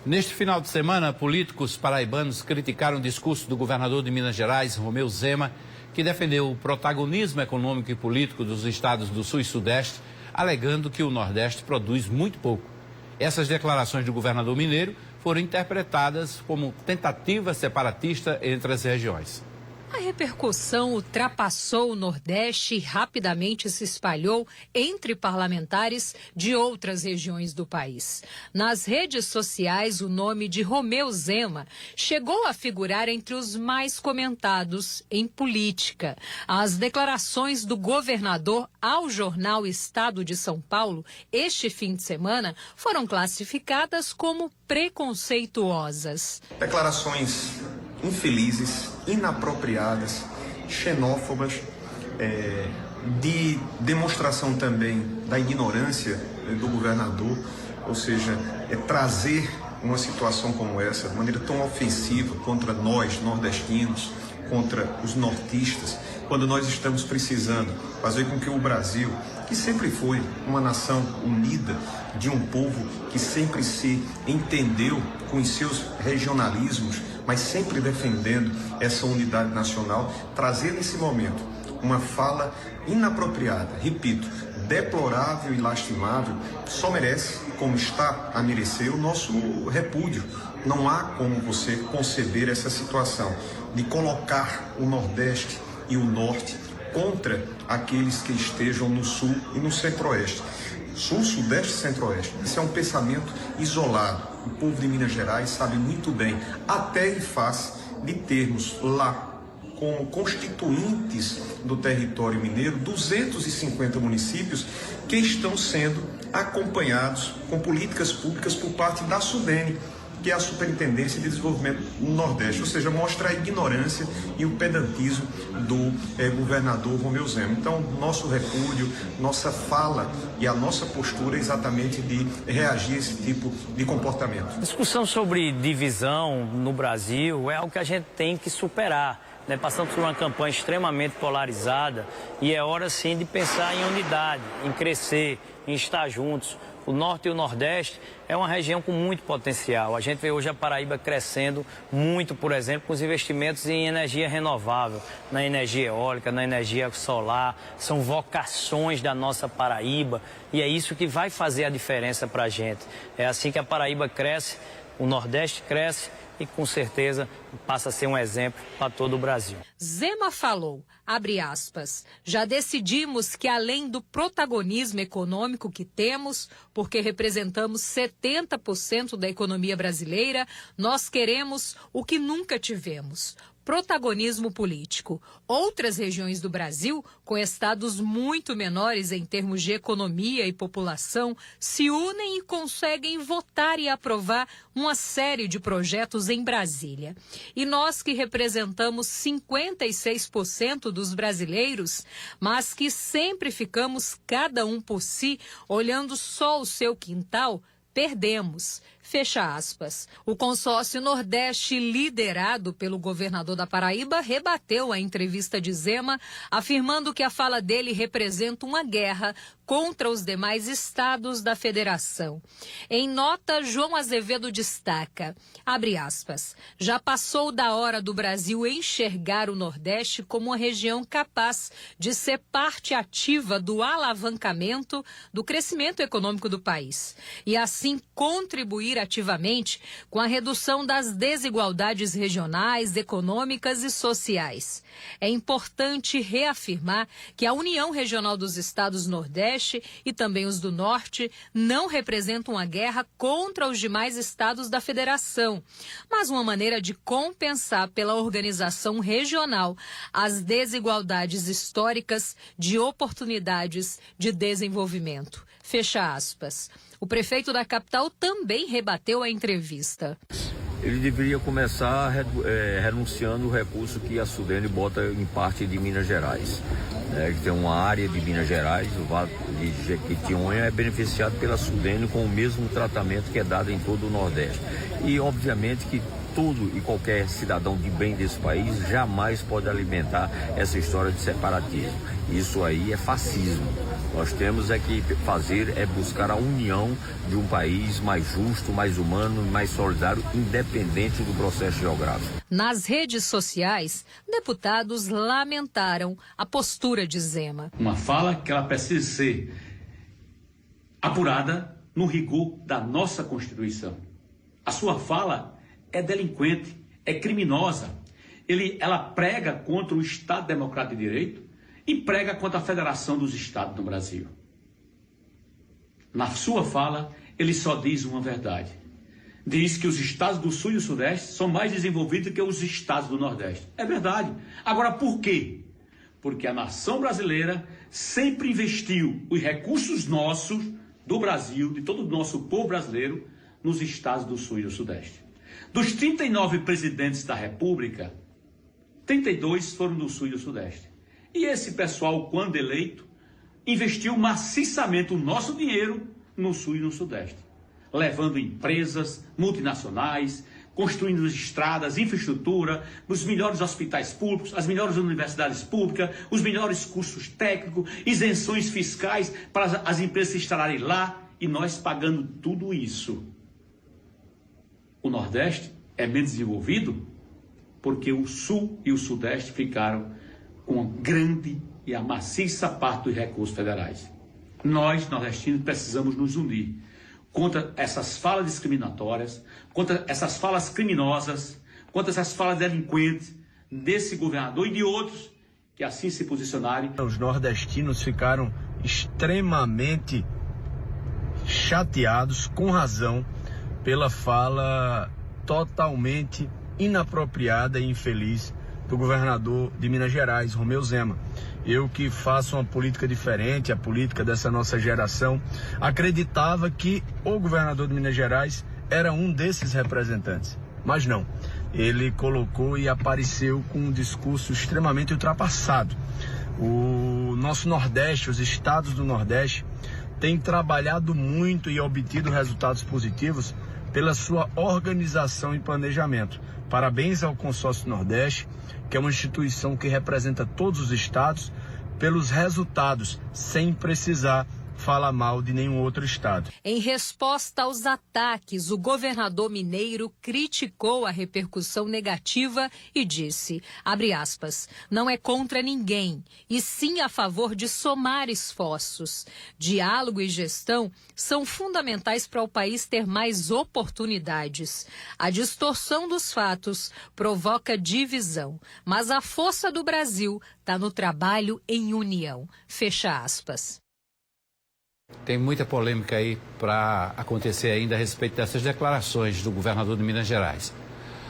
Neste final de semana, políticos paraibanos criticaram o discurso do governador de Minas Gerais, Romeu Zema, que defendeu o protagonismo econômico e político dos estados do Sul e Sudeste, alegando que o Nordeste produz muito pouco. Essas declarações do governador mineiro foram interpretadas como tentativa separatista entre as regiões. A repercussão ultrapassou o Nordeste e rapidamente se espalhou entre parlamentares de outras regiões do país. Nas redes sociais, o nome de Romeu Zema chegou a figurar entre os mais comentados em política. As declarações do governador ao jornal Estado de São Paulo este fim de semana foram classificadas como preconceituosas. Declarações infelizes, inapropriadas, xenófobas, de demonstração também da ignorância do governador, ou seja, trazer uma situação como essa de maneira tão ofensiva contra nós, nordestinos, contra os nortistas, quando nós estamos precisando fazer com que o Brasil, que sempre foi uma nação unida, de um povo que sempre se entendeu com os seus regionalismos, mas sempre defendendo essa unidade nacional, trazer nesse momento uma fala inapropriada, repito, deplorável e lastimável, só merece, como está a merecer, o nosso repúdio. Não há como você conceber essa situação de colocar o Nordeste e o Norte contra aqueles que estejam no Sul e no Centro-Oeste. Sul, Sudeste e Centro-Oeste. Isso é um pensamento isolado. O povo de Minas Gerais sabe muito bem, até em face de termos lá, como constituintes do território mineiro, 250 municípios que estão sendo acompanhados com políticas públicas por parte da SUDENE, que é a Superintendência de Desenvolvimento no Nordeste, ou seja, mostra a ignorância e o pedantismo do governador Romeu Zema. Então, nosso repúdio, nossa fala e a nossa postura é exatamente de reagir a esse tipo de comportamento. A discussão sobre divisão no Brasil é algo que a gente tem que superar. Passamos por uma campanha extremamente polarizada e é hora sim de pensar em unidade, em crescer, em estar juntos. O Norte e o Nordeste é uma região com muito potencial. A gente vê hoje a Paraíba crescendo muito, por exemplo, com os investimentos em energia renovável, na energia eólica, na energia solar. São vocações da nossa Paraíba e é isso que vai fazer a diferença para a gente. É assim que a Paraíba cresce, o Nordeste cresce e com certeza passa a ser um exemplo para todo o Brasil. Zema falou, abre aspas, já decidimos que além do protagonismo econômico que temos, porque representamos 70% da economia brasileira, nós queremos o que nunca tivemos. Protagonismo político. Outras regiões do Brasil, com estados muito menores em termos de economia e população, se unem e conseguem votar e aprovar uma série de projetos em Brasília. E nós que representamos 56% dos brasileiros, mas que sempre ficamos cada um por si, olhando só o seu quintal, perdemos. Fecha aspas. O consórcio Nordeste, liderado pelo governador da Paraíba, rebateu a entrevista de Zema, afirmando que a fala dele representa uma guerra contra os demais estados da federação. Em nota, João Azevedo destaca, abre aspas, já passou da hora do Brasil enxergar o Nordeste como uma região capaz de ser parte ativa do alavancamento do crescimento econômico do país e assim contribuir ativamente com a redução das desigualdades regionais, econômicas e sociais. É importante reafirmar que a União Regional dos Estados Nordeste e também os do Norte não representam uma guerra contra os demais estados da federação, mas uma maneira de compensar pela organização regional as desigualdades históricas de oportunidades de desenvolvimento. Fecha aspas. O prefeito da capital também rebateu a entrevista. Ele deveria começar renunciando o recurso que a SUDENE bota em parte de Minas Gerais. Que tem uma área de Minas Gerais, o Vale de Jequitinhonha, é beneficiado pela SUDENE com o mesmo tratamento que é dado em todo o Nordeste. E, obviamente, que todo e qualquer cidadão de bem desse país jamais pode alimentar essa história de separatismo. Isso aí é fascismo. Nós temos que buscar a união de um país mais justo, mais humano, mais solidário, independente do processo geográfico. Nas redes sociais, deputados lamentaram a postura de Zema. Uma fala que ela precisa ser apurada no rigor da nossa Constituição. A sua fala é delinquente, é criminosa. Ela prega contra o Estado Democrático de Direito e prega contra a Federação dos Estados do Brasil. Na sua fala, ele só diz uma verdade. Diz que os estados do Sul e do Sudeste são mais desenvolvidos que os estados do Nordeste. É verdade. Agora, por quê? Porque a nação brasileira sempre investiu os recursos nossos, do Brasil, de todo o nosso povo brasileiro, nos estados do Sul e do Sudeste. Dos 39 presidentes da República, 32 foram do Sul e do Sudeste. E esse pessoal, quando eleito, investiu maciçamente o nosso dinheiro no Sul e no Sudeste, levando empresas multinacionais, construindo estradas, infraestrutura, os melhores hospitais públicos, as melhores universidades públicas, os melhores cursos técnicos, isenções fiscais para as empresas se instalarem lá e nós pagando tudo isso. O Nordeste é menos desenvolvido porque o Sul e o Sudeste ficaram com a grande e a maciça parte dos recursos federais. Nós, nordestinos, precisamos nos unir contra essas falas discriminatórias, contra essas falas criminosas, contra essas falas delinquentes desse governador e de outros que assim se posicionarem. Os nordestinos ficaram extremamente chateados, com razão, pela fala totalmente inapropriada e infeliz do governador de Minas Gerais, Romeu Zema. Eu, que faço uma política diferente, a política dessa nossa geração, acreditava que o governador de Minas Gerais era um desses representantes. Mas não, ele colocou e apareceu com um discurso extremamente ultrapassado. O nosso Nordeste, os estados do Nordeste, têm trabalhado muito e obtido resultados positivos pela sua organização e planejamento. Parabéns ao Consórcio Nordeste, que é uma instituição que representa todos os estados, pelos resultados, sem precisar falar mal de nenhum outro estado. Em resposta aos ataques, o governador mineiro criticou a repercussão negativa e disse, abre aspas, não é contra ninguém, e sim a favor de somar esforços. Diálogo e gestão são fundamentais para o país ter mais oportunidades. A distorção dos fatos provoca divisão, mas a força do Brasil está no trabalho em união. Fecha aspas. Tem muita polêmica aí para acontecer ainda a respeito dessas declarações do governador de Minas Gerais.